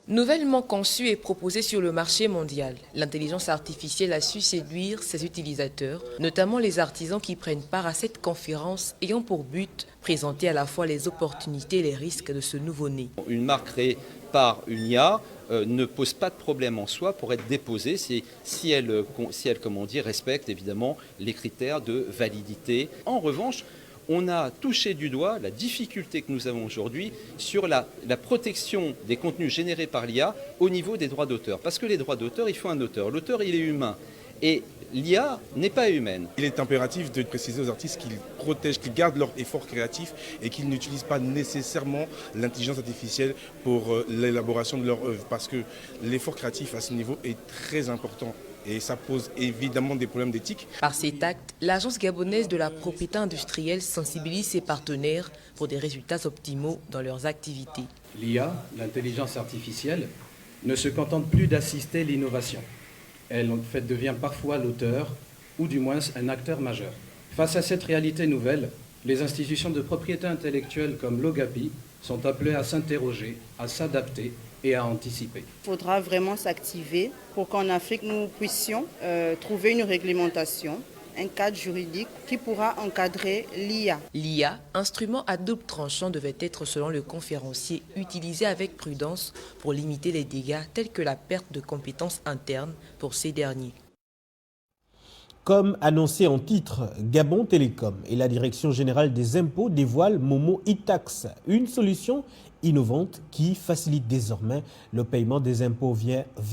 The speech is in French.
Nouvellement conçue et proposée sur le marché mondial, l'intelligence artificielle a su séduire ses utilisateurs, notamment les artisans qui prennent part à cette conférence ayant pour but présenter à la fois les opportunités et les risques de ce nouveau-né. Une marque créée par une IA ne pose pas de problème en soi pour être déposée si elle respecte évidemment les critères de validité. En revanche, on a touché du doigt la difficulté que nous avons aujourd'hui sur la protection des contenus générés par l'IA au niveau des droits d'auteur. Parce que les droits d'auteur, il faut un auteur. L'auteur, il est humain. Et l'IA n'est pas humaine. Il est impératif de préciser aux artistes qu'ils protègent, qu'ils gardent leur effort créatif et qu'ils n'utilisent pas nécessairement l'intelligence artificielle pour l'élaboration de leur œuvre. Parce que l'effort créatif à ce niveau est très important. Et ça pose évidemment des problèmes d'éthique. Par cet acte, l'Agence gabonaise de la propriété industrielle sensibilise ses partenaires pour des résultats optimaux dans leurs activités. L'IA, l'intelligence artificielle, ne se contente plus d'assister l'innovation. Elle en fait devient parfois l'auteur, ou du moins un acteur majeur. Face à cette réalité nouvelle, les institutions de propriété intellectuelle comme l'OGAPI sont appelées à s'interroger, à s'adapter et à anticiper. Il faudra vraiment s'activer pour qu'en Afrique, nous puissions trouver une réglementation, un cadre juridique qui pourra encadrer l'IA. L'IA, instrument à double tranchant, devait être, selon le conférencier, utilisé avec prudence pour limiter les dégâts tels que la perte de compétences internes pour ces derniers. Comme annoncé en titre, Gabon Télécom et la Direction générale des impôts dévoilent Momo e-Tax, une solution innovante qui facilite désormais le paiement des impôts via